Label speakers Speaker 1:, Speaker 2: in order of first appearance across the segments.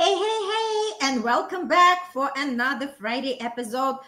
Speaker 1: Hey, and welcome back for another Friday episode.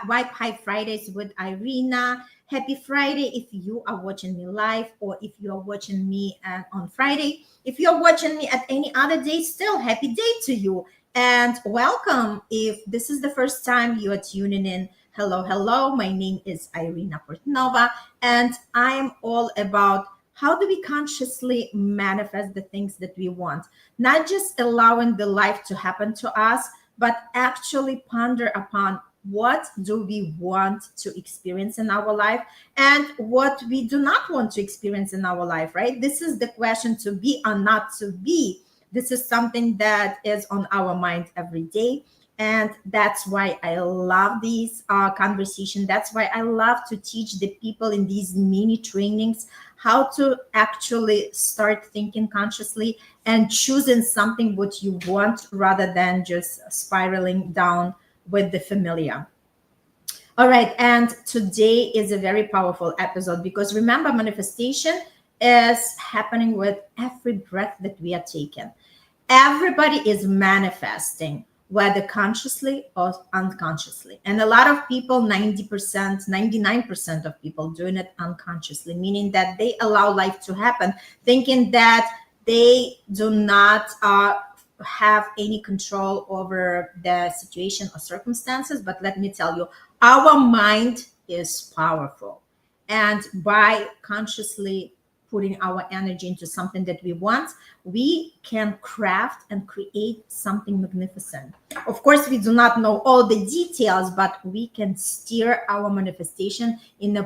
Speaker 1: White High Fridays with Irina. Happy Friday if you are watching me live or if you are watching me on Friday. If you're watching me at any other day, still happy day to you. And welcome if this is the first time you are tuning in. Hello. My name is Irina Portnova, and I am all about how do we consciously manifest the things that we want, not just allowing the life to happen to us, but actually ponder upon what do we want to experience in our life and what we do not want to experience in our life, right? This is the question, to be or not to be. This is something that is on our mind every day. And that's why I love these conversations. That's why I love to teach the people in these mini trainings how to actually start thinking consciously and choosing something what you want rather than just spiraling down with the familiar. All right, and today is a very powerful episode because remember, manifestation is happening with every breath that we are taking. Everybody is manifesting, whether consciously or unconsciously. And a lot of people, 90%, 99% of people doing it unconsciously, meaning that they allow life to happen, thinking that they do not have any control over the situation or circumstances. But let me tell you, our mind is powerful. And by consciously putting our energy into something that we want, we can craft and create something magnificent. Of course, we do not know all the details, but we can steer our manifestation in a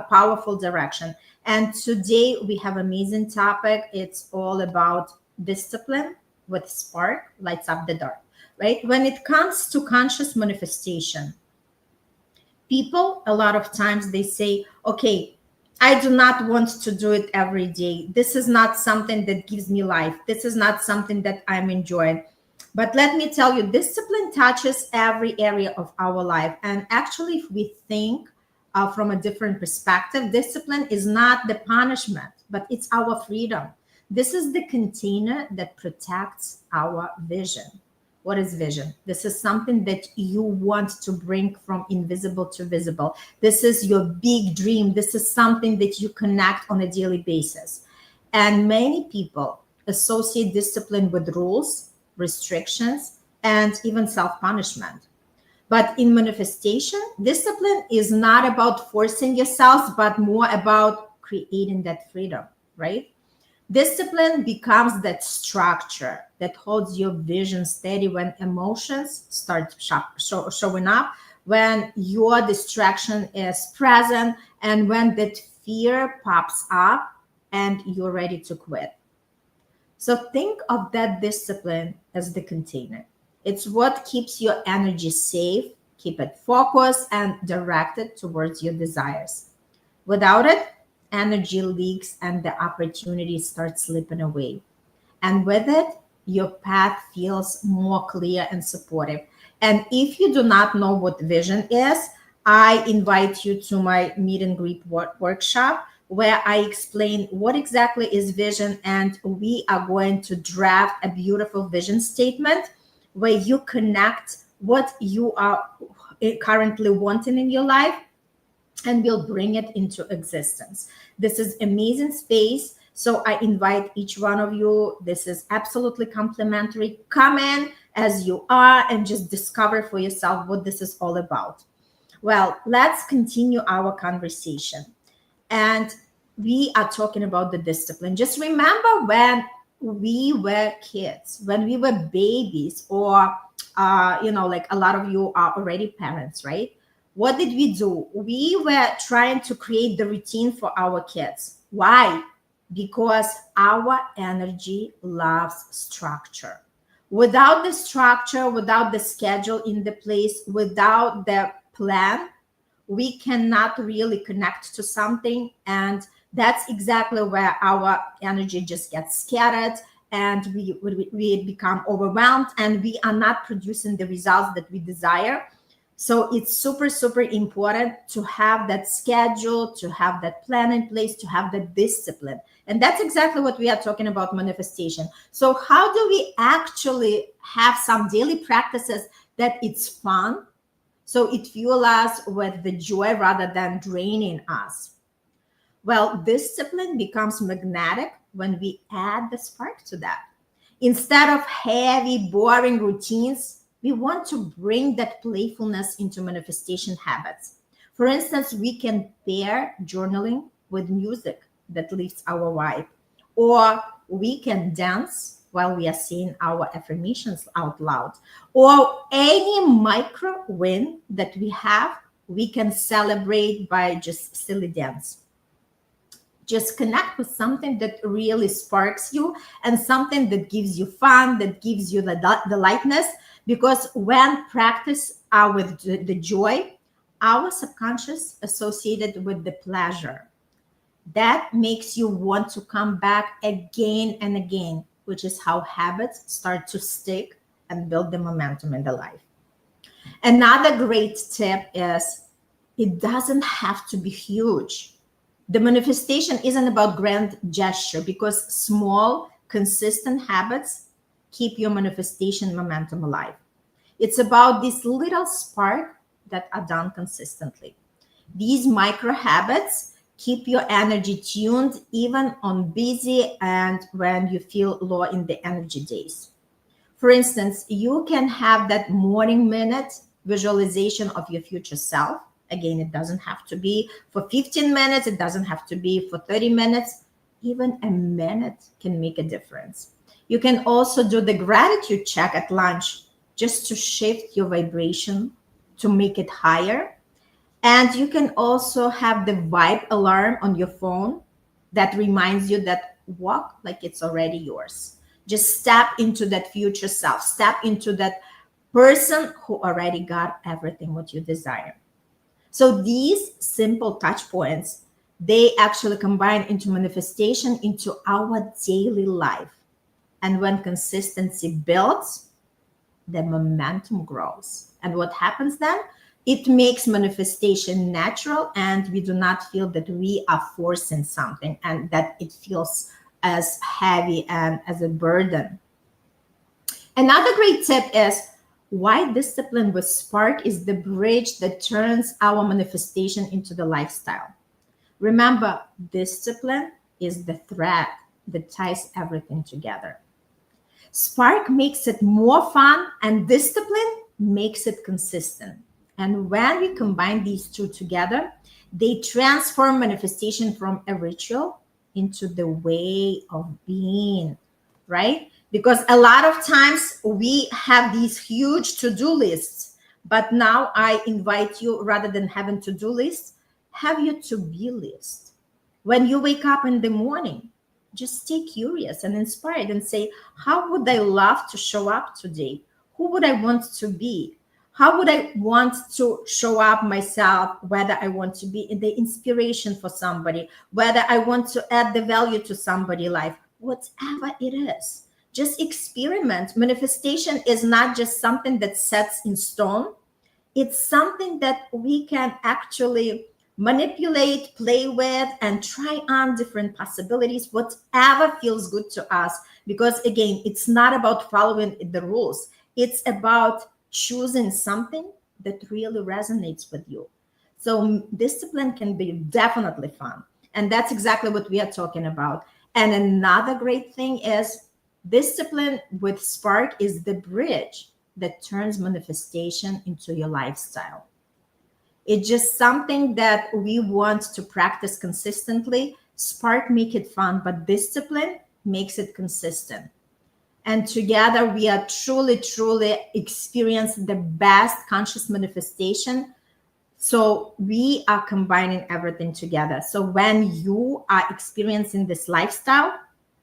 Speaker 1: powerful direction. And today we have an amazing topic. It's all about discipline with spark lights up the dark, right? When it comes to conscious manifestation, people a lot of times they say, okay, I do not want to do it every day. This is not something that gives me life. This is not something that I'm enjoying. But let me tell you, discipline touches every area of our life. And actually, if we think from a different perspective, discipline is not the punishment, but it's our freedom. This is the container that protects our vision. What is vision? This is something that you want to bring from invisible to visible. This is your big dream. This is something that you connect on a daily basis. And many people associate discipline with rules, restrictions, and even self punishment. But in manifestation, discipline is not about forcing yourself, but more about creating that freedom, right? Discipline becomes that structure that holds your vision steady when emotions start showing up, when your distraction is present, and when that fear pops up and you're ready to quit. So think of that discipline as the container. It's what keeps your energy safe, keep it focused and directed towards your desires. Without it, energy leaks and the opportunity starts slipping away. And with it, your path feels more clear and supportive. And if you do not know what vision is, I invite you to my meet and greet workshop where I explain what exactly is vision. And we are going to draft a beautiful vision statement where you connect what you are currently wanting in your life and we'll bring it into existence. This is amazing space. So I invite each one of you. This is absolutely complimentary. Come in as you are and just discover for yourself what this is all about. Well, let's continue our conversation. And we are talking about the discipline. Just remember when we were kids, when we were babies, or like a lot of you are already parents, right? What did we do? We were trying to create the routine for our kids. Why? Because our energy loves structure. Without the structure, without the schedule in the place, without the plan, we cannot really connect to something. And that's exactly where our energy just gets scattered and we become overwhelmed and we are not producing the results that we desire. So it's super, super important to have that schedule, to have that plan in place, to have the discipline. And that's exactly what we are talking about manifestation. So how do we actually have some daily practices that it's fun? So it fuels us with the joy rather than draining us. Well, discipline becomes magnetic when we add the spark to that. Instead of heavy, boring routines, we want to bring that playfulness into manifestation habits. For instance, we can pair journaling with music that lifts our vibe, or we can dance while we are saying our affirmations out loud, or any micro win that we have, we can celebrate by just silly dance. Just connect with something that really sparks you and something that gives you fun, that gives you the lightness. Because when practice with the joy, our subconscious associated with the pleasure, that makes you want to come back again and again, which is how habits start to stick and build the momentum in the life. Another great tip is it doesn't have to be huge. The manifestation isn't about grand gesture, because small, consistent habits keep your manifestation momentum alive. It's about this little spark that are done consistently. These micro habits keep your energy tuned even on busy and when you feel low in the energy days. For instance, you can have that morning minute visualization of your future self. Again, it doesn't have to be for 15 minutes, it doesn't have to be for 30 minutes. Even a minute can make a difference. You can also do the gratitude check at lunch just to shift your vibration to make it higher. And you can also have the vibe alarm on your phone that reminds you that walk like it's already yours. Just step into that future self, step into that person who already got everything what you desire. So these simple touch points, they actually combine into manifestation into our daily life. And when consistency builds, the momentum grows. And what happens then? It makes manifestation natural, and we do not feel that we are forcing something and that it feels as heavy and as a burden. Another great tip is why discipline with spark is the bridge that turns our manifestation into the lifestyle. Remember, discipline is the thread that ties everything together. Spark makes it more fun, and discipline makes it consistent. And when we combine these two together, they transform manifestation from a ritual into the way of being, right? Because a lot of times we have these huge to-do lists, but now I invite you, rather than having to-do lists, have your to-be list. When you wake up in the morning, just stay curious and inspired and say, how would I love to show up today? Who would I want to be? How would I want to show up myself, whether I want to be in the inspiration for somebody, whether I want to add the value to somebody's life, whatever it is. Just experiment. Manifestation is not just something that sets in stone. It's something that we can actually manipulate, play with, and try on different possibilities, whatever feels good to us. Because again, it's not about following the rules. It's about choosing something that really resonates with you. So discipline can be definitely fun. And that's exactly what we are talking about. And another great thing is discipline with spark is the bridge that turns manifestation into your lifestyle. It's just something that we want to practice consistently. Spark make it fun, but discipline makes it consistent. And together we are truly, truly experience the best conscious manifestation. So we are combining everything together. So when you are experiencing this lifestyle,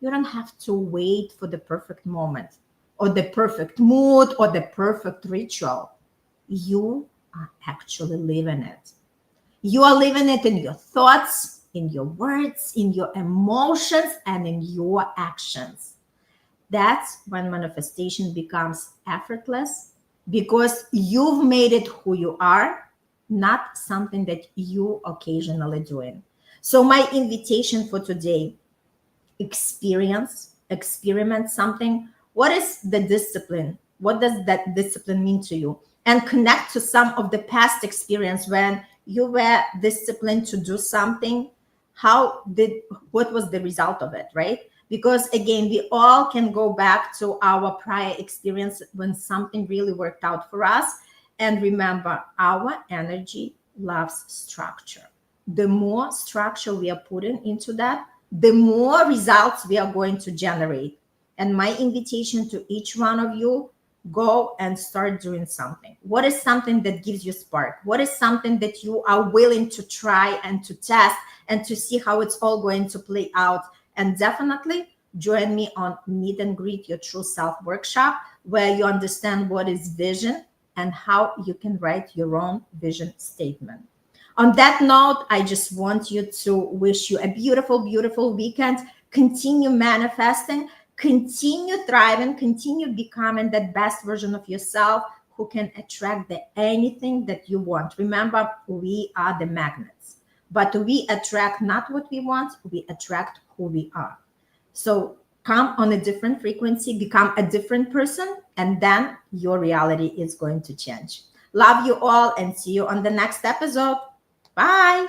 Speaker 1: you don't have to wait for the perfect moment or the perfect mood or the perfect ritual. You are actually living it. You are living it in your thoughts, in your words, in your emotions, and in your actions. That's when manifestation becomes effortless, because you've made it who you are, not something that you occasionally doing. So my invitation for today, experiment something. What is the discipline? What does that discipline mean to you? And connect to some of the past experience when you were disciplined to do something. What was the result of it, right? Because again, we all can go back to our prior experience when something really worked out for us. And remember, our energy loves structure. The more structure we are putting into that, the more results we are going to generate. And my invitation to each one of you, go and start doing something. What is something that gives you spark? What is something that you are willing to try and to test and to see how it's all going to play out? And definitely join me on Meet and Greet Your True Self workshop, where you understand what is vision and how you can write your own vision statement. On that note, I just want you to wish you a beautiful, beautiful weekend. Continue manifesting, continue thriving, continue becoming that best version of yourself who can attract anything that you want. Remember, we are the magnets, but we attract not what we want, we attract who we are. So come on a different frequency, become a different person, and then your reality is going to change. Love you all and see you on the next episode. Bye.